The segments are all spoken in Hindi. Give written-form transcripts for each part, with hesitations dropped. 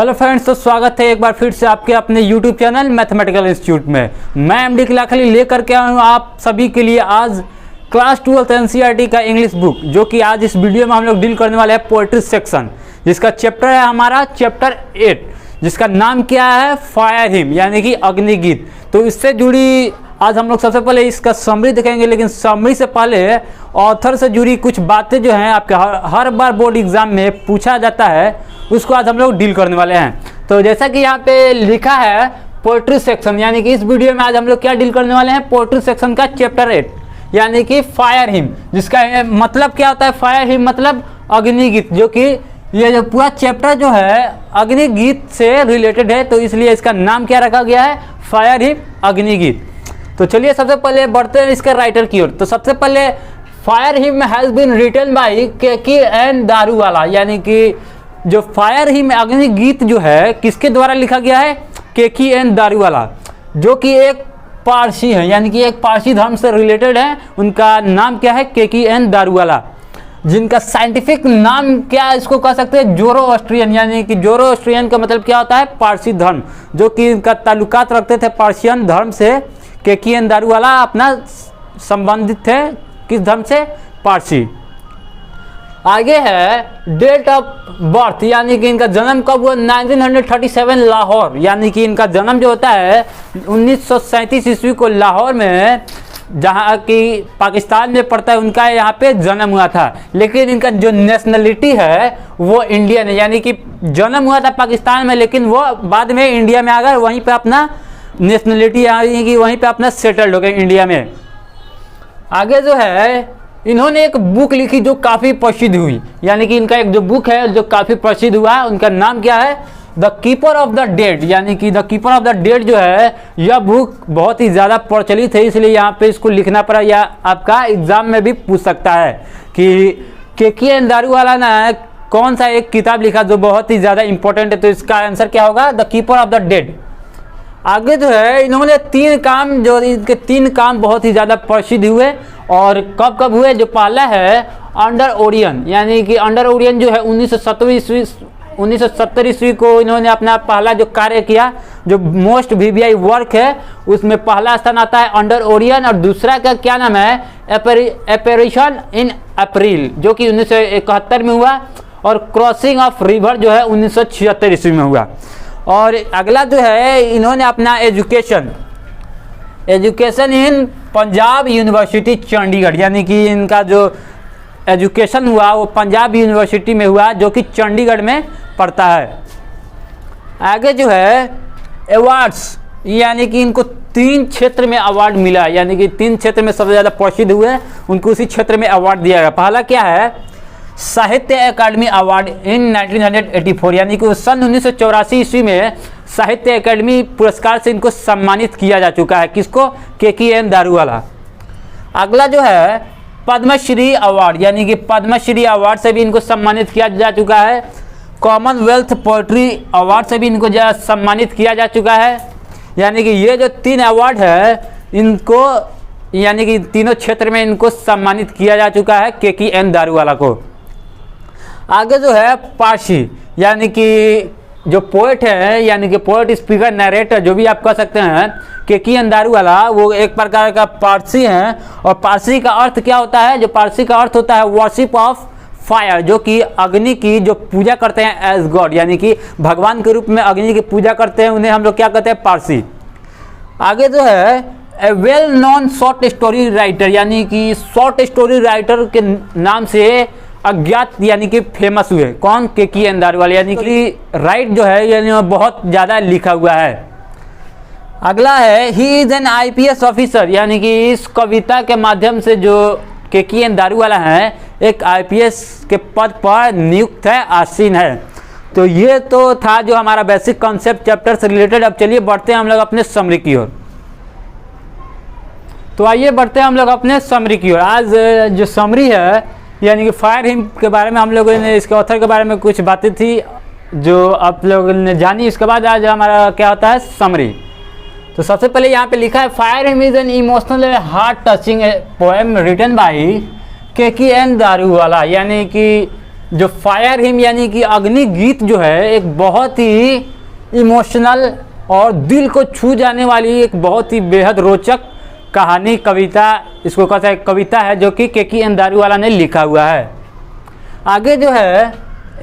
हेलो फ्रेंड्स, तो स्वागत है एक बार फिर से आपके अपने यूट्यूब चैनल मैथमेटिकल इंस्टीट्यूट में। मैं एमडी किलाखली लेकर के आया हूँ आप सभी के लिए आज क्लास 12 एनसीईआरटी का इंग्लिश बुक, जो कि आज इस वीडियो में हम लोग डील करने वाले हैं पोएट्री सेक्शन, जिसका चैप्टर है हमारा चैप्टर 8, जिसका नाम क्या है फायर हिम यानी कि अग्निगीत। तो इससे जुड़ी आज हम लोग सबसे पहले इसका समरी देखेंगे, लेकिन समरी से पहले ऑथर से जुड़ी कुछ बातें जो हैं आपके हर बार बोर्ड एग्जाम में पूछा जाता है, उसको आज हम लोग डील करने वाले हैं। तो जैसा कि यहाँ पे लिखा है पोएट्री सेक्शन, यानी कि इस वीडियो में आज हम लोग क्या डील करने वाले हैं, पोएट्री सेक्शन का चैप्टर 8 यानी कि फायर हिम, जिसका मतलब क्या होता है, फायर हिम मतलब अग्निगीत, जो कि ये जो पूरा चैप्टर जो है अग्निगीत से रिलेटेड है, तो इसलिए इसका नाम क्या रखा गया है, फायर हिम अग्निगीत। तो चलिए सबसे पहले बढ़ते हैं इसके राइटर की ओर। तो सबसे पहले fire hymn has been written by Keki N Daruwalla, यानी कि जो फायर हिम अग्निगीत जो है किसके द्वारा लिखा गया है, केकी एन दारूवाला, जो कि एक पारसी है, यानी कि एक पारसी धर्म से रिलेटेड है। उनका नाम क्या है, केकी एन दारूवाला, जिनका साइंटिफिक नाम क्या इसको कह सकते हैं, जोरोस्ट्रियन, यानी कि जोरोस्ट्रियन का मतलब क्या होता है, पारसी धर्म, जो कि इनका ताल्लुकात रखते थे पारसियन धर्म से। केकी एन दारूवाला अपना संबंधित थे किस धर्म से, पारसी। आगे है डेट ऑफ बर्थ, यानी कि इनका जन्म कब हुआ, 1937 लाहौर, यानी कि इनका जन्म जो होता है 1937 ईस्वी को लाहौर में, जहाँ की पाकिस्तान में पड़ता है, उनका यहाँ पे जन्म हुआ था। लेकिन इनका जो नेशनलिटी है वो इंडियन है, यानी कि जन्म हुआ था पाकिस्तान में, लेकिन वो बाद में इंडिया में आकर वहीं पे अपना नेशनलिटी यानी कि वहीं पे अपना सेटल्ड हो गए इंडिया में। आगे जो है इन्होंने एक बुक लिखी जो काफ़ी प्रसिद्ध हुई, यानी कि इनका एक जो बुक है जो काफ़ी प्रसिद्ध हुआ, उनका नाम क्या है, the keeper of the dead, यानी कि the keeper of the dead जो है यह बुक बहुत ही ज़्यादा प्रचलित है, इसलिए यहाँ पे इसको लिखना पड़ा, या आपका एग्जाम में भी पूछ सकता है कि केकी एन दारूवाला ने कौन सा एक किताब लिखा जो बहुत ही ज़्यादा इंपॉर्टेंट है। तो इसका आंसर क्या होगा, the keeper of the dead. आगे जो है इन्होंने इनके तीन काम बहुत ही ज़्यादा प्रसिद्ध हुए, और कब कब हुए, जो पहला है अंडर ओरियन, यानी कि अंडर ओरियन जो है 1970 ईस्वी को इन्होंने अपना पहला जो कार्य किया, जो मोस्ट वीवीआई वर्क है, उसमें पहला स्थान आता है अंडर ओरियन, और दूसरा का क्या नाम है, एपेरिशन इन अप्रैल, जो कि 1971 में हुआ, और क्रॉसिंग ऑफ रिवर जो है 1976 ईस्वी में हुआ। और अगला जो है इन्होंने अपना education in Punjab university Chandigarh, यानी कि इनका जो एजुकेशन हुआ वो पंजाब यूनिवर्सिटी में हुआ, जो कि चंडीगढ़ में पड़ता है। आगे जो है अवार्ड्स, यानी कि इनको 3 क्षेत्र में अवार्ड मिला, यानी कि 3 क्षेत्र में सबसे ज़्यादा प्रसिद्ध हुए, उनको उसी क्षेत्र में अवार्ड दिया गया। पहला क्या है, साहित्य अकादमी अवार्ड इन 1984, यानी कि सन 1984 ईस्वी में साहित्य अकादमी पुरस्कार से इनको सम्मानित किया जा चुका है। किसको, केकी एन दारूवाला। अगला जो है पद्मश्री अवार्ड, यानी कि पद्मश्री अवार्ड से भी इनको सम्मानित किया जा चुका है। कॉमनवेल्थ पोएट्री अवार्ड से भी इनको सम्मानित किया जा चुका है। यानी कि ये जो 3 अवार्ड है इनको, यानी कि तीनों क्षेत्र में इनको सम्मानित किया जा चुका है केकी एन दारूवाला को। आगे जो है पारसी, यानी कि जो पोएट है, यानी कि पोएट स्पीकर नरेटर जो भी आप कह सकते हैं, केकी एन दारूवाला वो एक प्रकार का पारसी हैं। और पारसी का अर्थ क्या होता है, जो पारसी का अर्थ होता है वर्शिप ऑफ फायर, जो कि अग्नि की जो पूजा करते हैं एज गॉड, यानी कि भगवान के रूप में अग्नि की पूजा करते हैं, उन्हें हम लोग क्या कहते हैं, पारसी। आगे जो है a well known short story writer, यानी कि शॉर्ट स्टोरी राइटर के नाम से अज्ञात, यानी कि फेमस हुए, कौन, केकी एन दारूवाला, यानी कि राइट जो है यानी बहुत ज़्यादा लिखा हुआ है। अगला है he is an IPS officer, यानी कि इस कविता के माध्यम से जो केकी एन दारूवाला हैं एक IPS के पद पर नियुक्त है, आसीन है। तो ये तो था जो हमारा बेसिक कॉन्सेप्ट चैप्टर से रिलेटेड। अब चलिए बढ़ते हैं हम लोग अपने समरी की ओर। तो आइए बढ़ते हैं हम लोग अपने समरी की ओर। आज जो समरी है, यानी कि फायर हिम के बारे में हम लोगों ने, इसके ऑथर के बारे में कुछ बातें थी जो आप लोगों ने जानी। इसके बाद आज हमारा क्या होता है, समरी। तो सबसे पहले यहाँ पे लिखा है fire hymn is an emotional heart touching poem written by Keki N Daruwalla, यानी कि जो फायर हिम यानी कि अग्नि गीत जो है एक बहुत ही इमोशनल और दिल को छू जाने वाली एक बहुत ही बेहद रोचक कहानी कविता, इसको कहते हैं कविता है, जो कि केकी अंदारीवाला ने लिखा हुआ है। आगे जो है,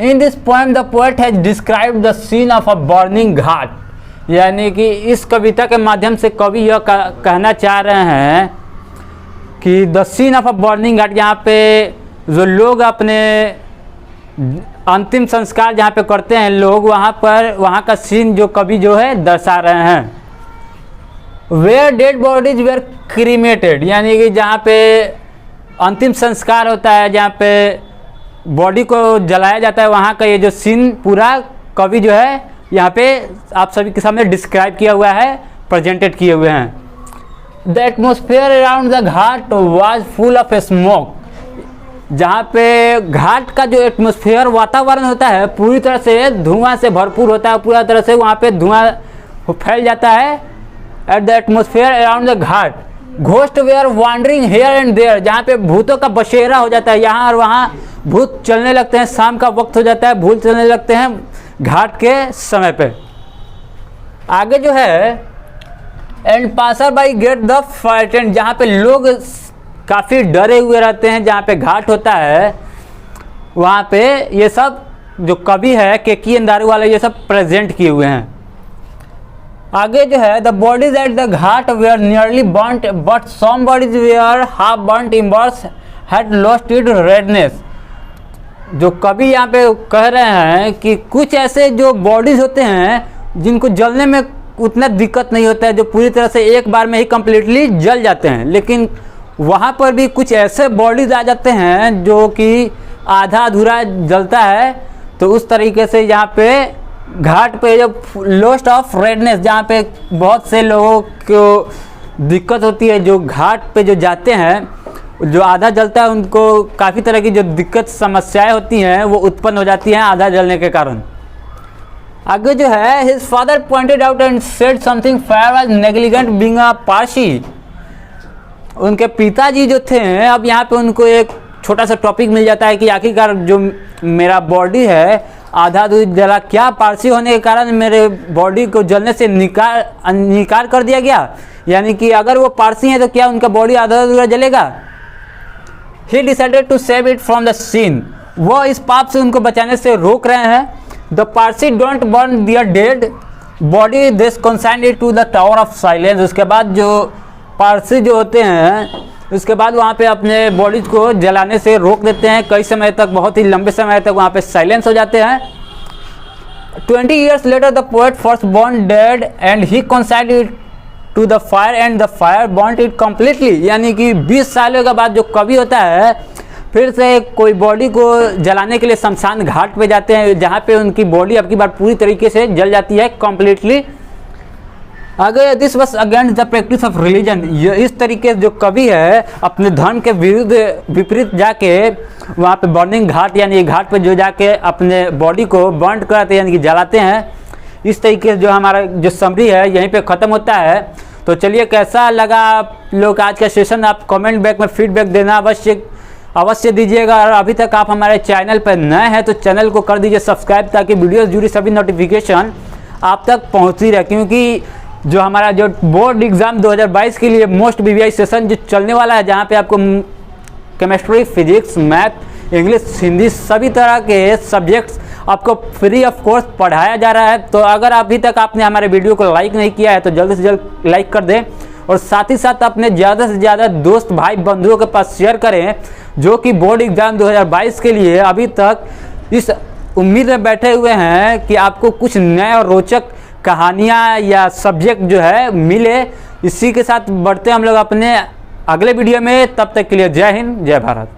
in this poem the poet has described the scene of a burning ghat, यानी कि इस कविता के माध्यम से कवि यह कहना चाह रहे हैं कि the scene of a burning ghat, यहाँ पे जो लोग अपने अंतिम संस्कार जहाँ पे करते हैं लोग, वहाँ का सीन जो कवि जो है दर्शा रहे हैं। Where dead bodies were cremated, यानी कि जहाँ पे अंतिम संस्कार होता है, जहाँ पे बॉडी को जलाया जाता है, वहाँ का ये जो सीन पूरा कवि जो है यहाँ पे आप सभी के सामने डिस्क्राइब किया हुआ है, प्रेजेंटेड किए हुए हैं। The atmosphere around the Ghat was full of smoke, जहाँ पे घाट का जो एटमोसफेयर वातावरण होता है पूरी तरह से धुआं से भरपूर होता है, पूरा तरह से वहाँ पे धुआं फैल जाता है। At the atmosphere around the ghat ghost were wandering here and there, जहाँ पे भूतों का बसेरा हो जाता है, यहाँ और वहाँ भूत चलने लगते हैं, शाम का वक्त हो जाता है, भूत चलने लगते हैं घाट के समय पे। आगे जो है, and passer by get the frightened, जहाँ पे लोग काफ़ी डरे हुए रहते हैं, जहाँ पे घाट होता है वहाँ पे ये सब जो कवि है केकी अंदारीवाला ये सब प्रेजेंट किए हुए हैं। आगे जो है, the bodies at the ghat were nearly burnt but some bodies were half burnt embers had lost it redness, जो कवि यहाँ पे कह रहे हैं कि कुछ ऐसे जो बॉडीज होते हैं जिनको जलने में उतना दिक्कत नहीं होता है, जो पूरी तरह से एक बार में ही कम्प्लीटली जल जाते हैं, लेकिन वहाँ पर भी कुछ ऐसे बॉडीज आ जाते हैं जो कि आधा अधूरा जलता है। तो उस तरीके से यहाँ पे घाट पे जब लॉस्ट ऑफ रेडनेस, जहाँ पे बहुत से लोगों को दिक्कत होती है, जो घाट पे जो जाते हैं जो आधा जलता है उनको काफ़ी तरह की जो दिक्कत समस्याएं होती हैं वो उत्पन्न हो जाती हैं आधा जलने के कारण। आगे जो है, his father pointed out and said something fire was negligent being a Parsi, उनके पिताजी जो थे अब यहाँ पे उनको एक छोटा सा टॉपिक मिल जाता है कि आखिरकार जो मेरा बॉडी है आधा दूध जला, क्या पारसी होने के कारण मेरे बॉडी को जलने से निकार कर दिया गया, यानी कि अगर वो पारसी हैं तो क्या उनका बॉडी आधा अधूरा जलेगा। He decided to save it from the scene, वो इस पाप से उनको बचाने से रोक रहे हैं। The Parsi don't burn their dead body this consigned it to the tower of silence, उसके बाद जो पारसी जो होते हैं उसके बाद वहाँ पे अपने बॉडीज को जलाने से रोक देते हैं, कई समय तक, बहुत ही लंबे समय तक वहाँ पे साइलेंस हो जाते हैं। 20 years later the poet first born dead and he consigned it to the fire and the fire burnt it completely, यानी कि 20 सालों के बाद जो कवि होता है फिर से कोई बॉडी को जलाने के लिए शमशान घाट पे जाते हैं, जहाँ पे उनकी बॉडी अब की बार पूरी तरीके से जल जाती है कम्प्लीटली। आगे, this was against the practice of religion, ये इस तरीके से जो कवि है अपने धर्म के विपरीत जाके वहाँ पे बर्निंग घाट यानी घाट पे जो जाके अपने बॉडी को बर्न कराते हैं यानी कि जलाते हैं। इस तरीके से जो हमारा जो समरी है यहीं पे ख़त्म होता है। तो चलिए, कैसा लगा आप लोग आज का सेशन, आप कमेंट बैक में फीडबैक देना अवश्य दीजिएगा। और अभी तक आप हमारे चैनल पर नए हैं तो चैनल को कर दीजिए सब्सक्राइब, ताकि वीडियो से जुड़ी सभी नोटिफिकेशन आप तक पहुँचती रहे, क्योंकि जो हमारा जो बोर्ड एग्ज़ाम 2022 के लिए मोस्ट BVI सेशन जो चलने वाला है, जहाँ पे आपको chemistry, physics, math, English, Hindi सभी तरह के सब्जेक्ट्स आपको फ्री ऑफ कोर्स पढ़ाया जा रहा है। तो अगर अभी तक आपने हमारे वीडियो को लाइक नहीं किया है तो जल्द से जल्द लाइक कर दें, और साथ ही साथ अपने ज़्यादा से ज़्यादा दोस्त भाई बंधुओं के पास शेयर करें जो कि बोर्ड एग्ज़ाम 2022 के लिए अभी तक इस उम्मीद में बैठे हुए हैं कि आपको कुछ नए और रोचक कहानियाँ या सब्जेक्ट जो है मिले। इसी के साथ बढ़ते हम लोग अपने अगले वीडियो में, तब तक के लिए जय हिंद, जय भारत।